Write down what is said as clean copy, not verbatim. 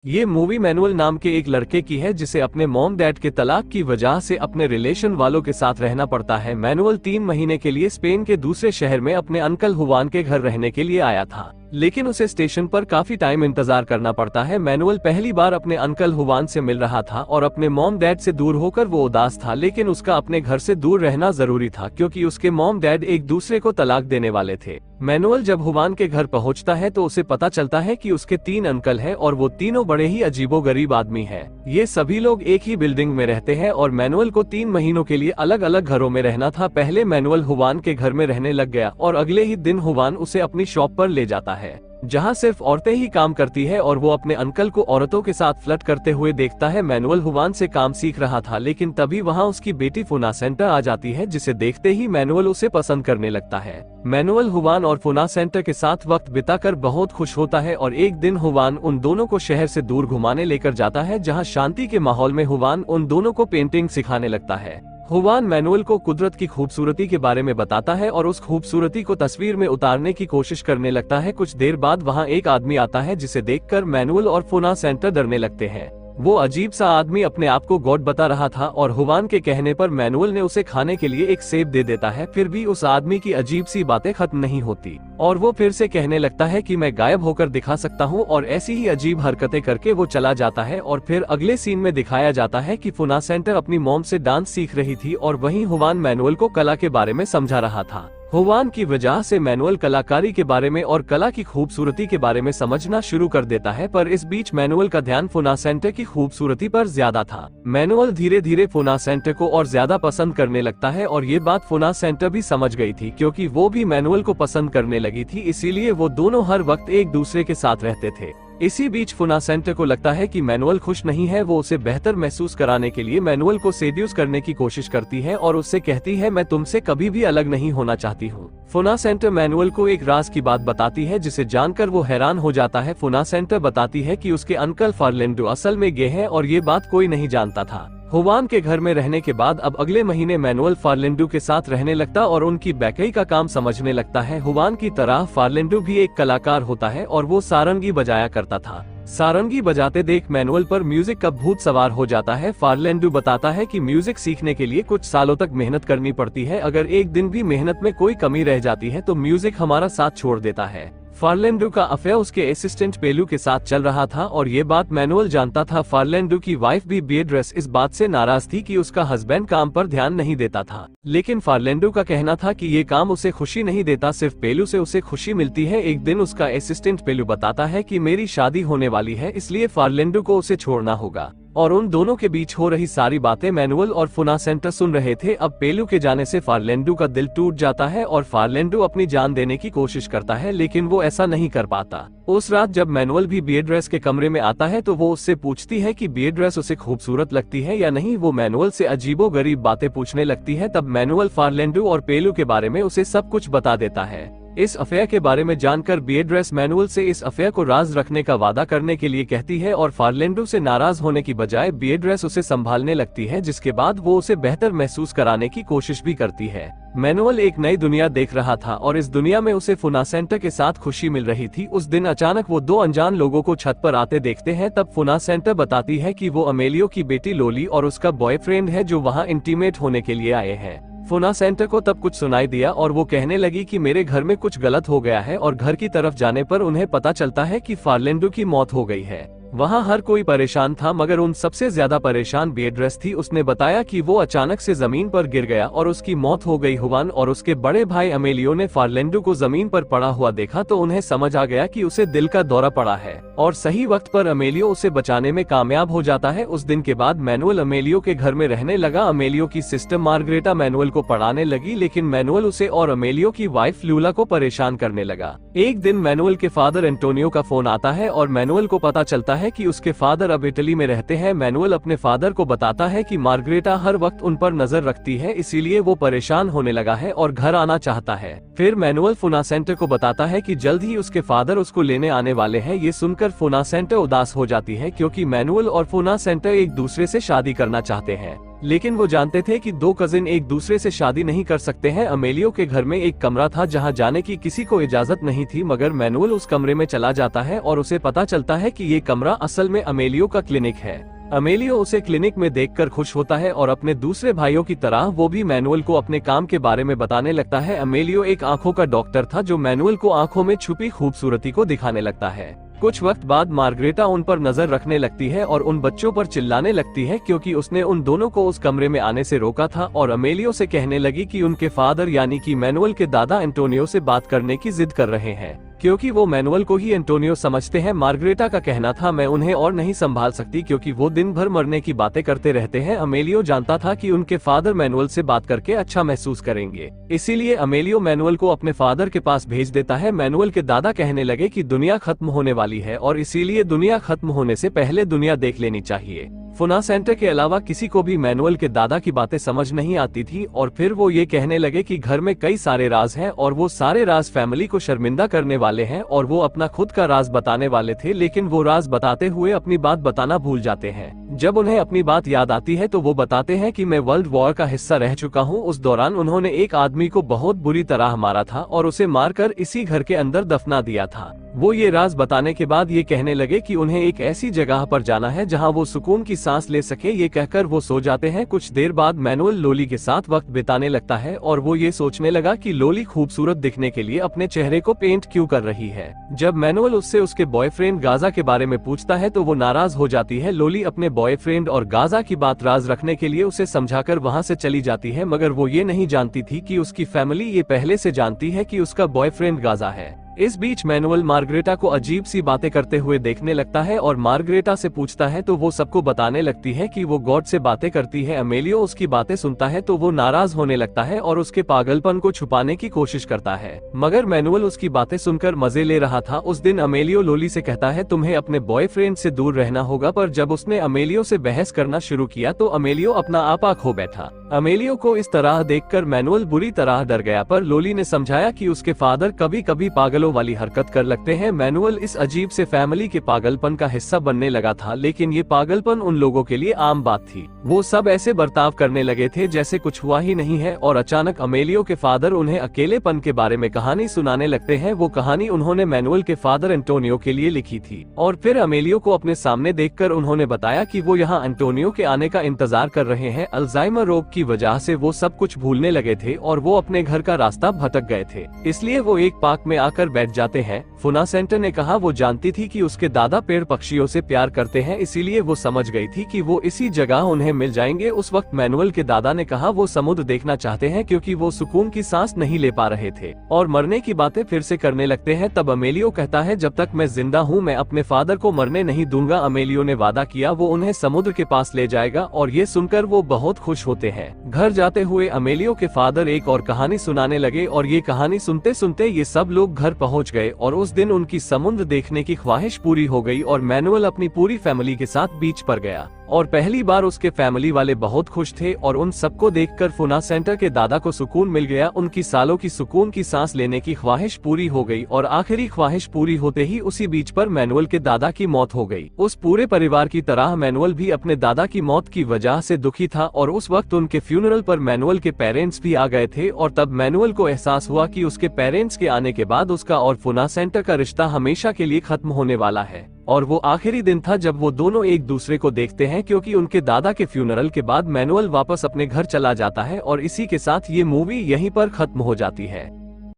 ये movie manual नाम के एक लड़के की है जिसे अपने मॉम डैड के तलाक की वजह से अपने रिलेशन वालों के साथ रहना पड़ता है। मैनुअल 3 महीने के लिए स्पेन के दूसरे शहर में अपने अंकल हुवान के घर रहने के लिए आया था, लेकिन उसे स्टेशन पर काफी टाइम इंतजार करना पड़ता है। मैनुअल पहली बार अपने अंकल हुवान से मिल रहा था और अपने मॉम डैड से दूर होकर वो उदास था, लेकिन उसका अपने घर से दूर रहना जरूरी था क्योंकि उसके मॉम डैड एक दूसरे को तलाक देने वाले थे। मैनुअल जब हुवान के घर पहुंचता है तो उसे पता चलता है कि उसके 3 अंकल हैं और वो तीनों बड़े ही अजीबोगरीब आदमी हैं। ये सभी लोग एक ही बिल्डिंग में रहते हैं और मैनुअल को 3 महीनों के लिए अलग अलग घरों में रहना था। पहले मैनुअल हुवान के घर में रहने लग गया और अगले ही दिन हुवान उसे अपनी शॉप पर ले जाता है जहां सिर्फ औरतें ही काम करती है और वो अपने अंकल को औरतों के साथ फ्लर्ट करते हुए देखता है। मैनुअल हुवान से काम सीख रहा था, लेकिन तभी वहां उसकी बेटी फुनासेंटा आ जाती है जिसे देखते ही मैनुअल उसे पसंद करने लगता है। मैनुअल हुवान और फुनासेंटा के साथ वक्त बिताकर बहुत खुश होता है और एक दिन हुवान उन दोनों को शहर से दूर घुमाने लेकर जाता है जहाँ शांति के माहौल में हुवान उन दोनों को पेंटिंग सिखाने लगता है। हुवान मैनुअल को कुदरत की खूबसूरती के बारे में बताता है और उस खूबसूरती को तस्वीर में उतारने की कोशिश करने लगता है। कुछ देर बाद वहां एक आदमी आता है जिसे देखकर मैनुअल और फुनासेंटा डरने लगते हैं। वो अजीब सा आदमी अपने आप को गॉड बता रहा था और हुवान के कहने पर मैनुअल ने उसे खाने के लिए एक सेब दे देता है। फिर भी उस आदमी की अजीब सी बातें खत्म नहीं होती और वो फिर से कहने लगता है कि मैं गायब होकर दिखा सकता हूँ और ऐसी ही अजीब हरकतें करके वो चला जाता है। और फिर अगले सीन में दिखाया जाता है कि फुनासेंटा अपनी मॉम से डांस सीख रही थी और वहीं हुवान मैनुअल को कला के बारे में समझा रहा था। हुवान की वजह से मैनुअल कलाकारी के बारे में और कला की खूबसूरती के बारे में समझना शुरू कर देता है, पर इस बीच मैनुअल का ध्यान फुनासेंटा की खूबसूरती पर ज्यादा था। मैनुअल धीरे धीरे फुनासेंटा को और ज्यादा पसंद करने लगता है और ये बात फुनासेंटा भी समझ गई थी क्योंकि वो भी मैनुअल को पसंद करने लगी थी, इसीलिए वो दोनों हर वक्त एक दूसरे के साथ रहते थे। इसी बीच फुनासेंटा को लगता है कि मैनुअल खुश नहीं है। वो उसे बेहतर महसूस कराने के लिए मैनुअल को सेड्यूस करने की कोशिश करती है और उससे कहती है मैं तुमसे कभी भी अलग नहीं होना चाहती हूँ। फुनासेंटा मैनुअल को एक राज की बात बताती है जिसे जानकर वो हैरान हो जाता है। फुनासेंटा बताती है कि उसके अंकल फार्लेंडो असल में गे हैं और ये बात कोई नहीं जानता था। हुवान के घर में रहने के बाद अब अगले महीने मैनुअल फार्लेंडो के साथ रहने लगता और उनकी बैकई का काम समझने लगता है। हुवान की तरह फार्लेंडो भी एक कलाकार होता है और वो सारंगी बजाया करता था। सारंगी बजाते देख मैनुअल पर म्यूजिक का भूत सवार हो जाता है। फार्लेंडो बताता है कि म्यूजिक सीखने के लिए कुछ सालों तक मेहनत करनी पड़ती है, अगर एक दिन भी मेहनत में कोई कमी रह जाती है तो म्यूजिक हमारा साथ छोड़ देता है। फार्लेंडो का अफेयर उसके असिस्टेंट पेलू के साथ चल रहा था और ये बात मैनुअल जानता था। फार्लेंडो की वाइफ भी बिएड्रेस इस बात से नाराज थी कि उसका हस्बैंड काम पर ध्यान नहीं देता था, लेकिन फार्लेंडो का कहना था कि ये काम उसे खुशी नहीं देता, सिर्फ पेलू से उसे खुशी मिलती है। एक दिन उसका असिस्टेंट पेलू बताता है कि मेरी शादी होने वाली है, इसलिए फार्लेंडो को उसे छोड़ना होगा और उन दोनों के बीच हो रही सारी बातें मैनुअल और फुनासेंटा सुन रहे थे। अब पेलू के जाने से फार्लेंडो का दिल टूट जाता है और फार्लेंडो अपनी जान देने की कोशिश करता है, लेकिन वो ऐसा नहीं कर पाता। उस रात जब मैनुअल भी बिएड्रेस के कमरे में आता है तो वो उससे पूछती है कि बिएड्रेस उसे खूबसूरत लगती है या नहीं। वो मैनुअल से अजीबोगरीब बातें पूछने लगती है। तब मैनुअल फार्लेंडो और पेलू के बारे में उसे सब कुछ बता देता है। इस अफेयर के बारे में जानकर बिएड्रेस मैनुअल से इस अफेयर को राज रखने का वादा करने के लिए कहती है और फार्लेंडो से नाराज होने की बजाय बिएड्रेस उसे संभालने लगती है, जिसके बाद वो उसे बेहतर महसूस कराने की कोशिश भी करती है। मैनुअल एक नई दुनिया देख रहा था और इस दुनिया में उसे फुनासेंटा के साथ खुशी मिल रही थी। उस दिन अचानक वो 2 अनजान लोगों को छत पर आते देखते हैं। तब फुनासेंटा बताती है कि वो अमेलियो की बेटी लोली और उसका बॉयफ्रेंड है जो वहाँ इंटीमेट होने के लिए आए हैं। फुनासेंटा को तब कुछ सुनाई दिया और वो कहने लगी कि मेरे घर में कुछ गलत हो गया है और घर की तरफ जाने पर उन्हें पता चलता है कि फार्लेंडो की मौत हो गई है। वहाँ हर कोई परेशान था मगर उन सबसे ज्यादा परेशान बिएड्रेस थी। उसने बताया कि वो अचानक से जमीन पर गिर गया और उसकी मौत हो गई। हुवान और उसके बड़े भाई अमेलियो ने फार्लेंडो को जमीन पर पड़ा हुआ देखा तो उन्हें समझ आ गया कि उसे दिल का दौरा पड़ा है और सही वक्त पर अमेलियो उसे बचाने में कामयाब हो जाता है। उस दिन के बाद मैनुअल अमेलियो के घर में रहने लगा। अमेलियो की सिस्टर मार्गरेटा मैनुअल को पढ़ाने लगी, लेकिन मैनुअल उसे और अमेलियो की वाइफ लूला को परेशान करने लगा। एक दिन मैनुअल के फादर एंटोनियो का फोन आता है और मैनुअल को पता चलता है कि उसके फादर अब इटली में रहते हैं। मैनुअल अपने फादर को बताता है कि मार्गरेटा हर वक्त उन पर नजर रखती है, इसीलिए वो परेशान होने लगा है और घर आना चाहता है। फिर मैनुअल फुनासेंटा को बताता है कि जल्द ही उसके फादर उसको लेने आने वाले हैं। ये सुनकर फुनासेंटा उदास हो जाती है क्योंकि मैनुअल और फुनासेंटा एक दूसरे से शादी करना चाहते हैं। लेकिन वो जानते थे कि दो कजिन एक दूसरे से शादी नहीं कर सकते हैं। अमेलियो के घर में एक कमरा था जहां जाने की किसी को इजाजत नहीं थी, मगर मैनुअल उस कमरे में चला जाता है और उसे पता चलता है कि ये कमरा असल में अमेलियो का क्लिनिक है। अमेलियो उसे क्लिनिक में देखकर खुश होता है और अपने दूसरे भाइयों की तरह वो भी मैनुअल को अपने काम के बारे में बताने लगता है। अमेलियो एक आंखों का डॉक्टर था जो मैनुअल को आंखों में छुपी खूबसूरती को दिखाने लगता है। कुछ वक्त बाद मार्गरेटा उन पर नजर रखने लगती है और उन बच्चों पर चिल्लाने लगती है क्योंकि उसने उन दोनों को उस कमरे में आने से रोका था, और अमेलियो से कहने लगी कि उनके फादर यानी कि मैनुअल के दादा एंटोनियो से बात करने की जिद कर रहे हैं, क्योंकि वो मैनुअल को ही एंटोनियो समझते हैं। मार्गरेटा का कहना था, मैं उन्हें और नहीं संभाल सकती क्योंकि वो दिन भर मरने की बातें करते रहते हैं। अमेलियो जानता था कि उनके फादर मैनुअल से बात करके अच्छा महसूस करेंगे, इसीलिए अमेलियो मैनुअल को अपने फादर के पास भेज देता है। मैनुअल के दादा कहने लगे कि दुनिया खत्म होने वाली है और इसीलिए दुनिया खत्म होने से पहले दुनिया देख लेनी चाहिए। फुनासेंटा के अलावा किसी को भी मैनुअल के दादा की बातें समझ नहीं आती थी, और फिर वो ये कहने लगे कि घर में कई सारे राज हैं और वो सारे राज फैमिली को शर्मिंदा करने वाले हैं, और वो अपना खुद का राज बताने वाले थे, लेकिन वो राज बताते हुए अपनी बात बताना भूल जाते हैं। जब उन्हें अपनी बात याद आती है तो वो बताते हैं कि मैं वर्ल्ड वॉर का हिस्सा रह चुका हूँ। उस दौरान उन्होंने एक आदमी को बहुत बुरी तरह मारा था और उसे मारकर इसी घर के अंदर दफना दिया था। वो ये राज बताने के बाद ये कहने लगे कि उन्हें एक ऐसी जगह पर जाना है जहां वो सुकून की सांस ले सके। ये कहकर वो सो जाते हैं। कुछ देर बाद मैनुअल लोली के साथ वक्त बिताने लगता है और वो ये सोचने लगा कि लोली खूबसूरत दिखने के लिए अपने चेहरे को पेंट क्यों कर रही है। जब मैनुअल उससे उसके बॉयफ्रेंड गाजा के बारे में पूछता है तो वो नाराज हो जाती है। लोली अपने बॉयफ्रेंड और गाजा की बात राज रखने के लिए उसे समझाकर वहाँ से चली जाती है, मगर वो ये नहीं जानती थी कि उसकी फैमिली ये पहले से जानती है कि उसका बॉयफ्रेंड गाजा है। इस बीच मैनुअल मार्गरेटा को अजीब सी बातें करते हुए देखने लगता है और मार्गरेटा से पूछता है तो वो सबको बताने लगती है कि वो गॉड से बातें करती है। अमेलियो उसकी बातें सुनता है तो वो नाराज होने लगता है और उसके पागलपन को छुपाने की कोशिश करता है, मगर मैनुअल उसकी बातें सुनकर मजे ले रहा था। उस दिन अमेलियो लोली से कहता है तुम्हें अपने बॉयफ्रेंड से दूर रहना होगा, पर जब उसने अमेलियो से बहस करना शुरू किया तो अमेलियो अपना आपा खो बैठा। अमेलियो को इस तरह देखकर मैनुअल बुरी तरह डर गया, पर लोली ने समझाया कि उसके फादर कभी कभी पागलों वाली हरकत कर लगते हैं। मैनुअल इस अजीब से फैमिली के पागलपन का हिस्सा बनने लगा था, लेकिन ये पागलपन उन लोगों के लिए आम बात थी। वो सब ऐसे बर्ताव करने लगे थे जैसे कुछ हुआ ही नहीं है, और अचानक अमेलियो के फादर उन्हें अकेलेपन के बारे में कहानी सुनाने लगते हैं। वो कहानी उन्होंने मैनुअल के फादर एंटोनियो के लिए लिखी थी, और फिर अमेलियो को अपने सामने देखकर उन्होंने बताया कि वो यहाँ एंटोनियो के आने का इंतजार कर रहे हैं। अल्जाइमर रोग की वजह से वो सब कुछ भूलने लगे थे और वो अपने घर का रास्ता भटक गए थे, इसलिए वो एक पार्क में आकर बैठ जाते हैं। फुनासेंटा ने कहा वो जानती थी कि उसके दादा पेड़ पक्षियों से प्यार करते हैं, इसीलिए वो समझ गई थी कि वो इसी जगह उन्हें मिल जाएंगे। उस वक्त मैनुअल के दादा ने कहा वो समुद्र देखना चाहते हैं क्योंकि वो सुकून की सांस नहीं ले पा रहे थे, और मरने की बातें फिर से करने लगते हैं। तब अमेलियो कहता है जब तक मैं जिंदा हूँ मैं अपने फादर को मरने नहीं दूंगा। अमेलियो ने वादा किया वो उन्हें समुद्र के पास ले जाएगा, और ये सुनकर वो बहुत खुश होते हैं। घर जाते हुए अमेलियो के फादर एक और कहानी सुनाने लगे, और ये कहानी सुनते सुनते ये सब लोग घर पहुंच गए, और उस दिन उनकी समुद्र देखने की ख्वाहिश पूरी हो गई और मैनुअल अपनी पूरी फैमिली के साथ बीच पर गया, और पहली बार उसके फैमिली वाले बहुत खुश थे। और उन सबको देखकर फुनासेंटा के दादा को सुकून मिल गया। उनकी सालों की सुकून की सांस लेने की ख्वाहिश पूरी हो गई, और आखिरी ख्वाहिश पूरी होते ही उसी बीच पर मैनुअल के दादा की मौत हो गई। उस पूरे परिवार की तरह मैनुअल भी अपने दादा की मौत की वजह से दुखी था, और उस वक्त उनके फ्यूनरल पर मैनुअल के पेरेंट्स भी आ गए थे। और तब मैनुअल को एहसास हुआ कि उसके पेरेंट्स के आने के बाद उसका और फुनासेंटा का रिश्ता हमेशा के लिए खत्म होने वाला है। और वो आखिरी दिन था जब वो दोनों एक दूसरे को देखते हैं, क्योंकि उनके दादा के फ्यूनरल के बाद मैनुअल वापस अपने घर चला जाता है। और इसी के साथ ये मूवी यहीं पर खत्म हो जाती है।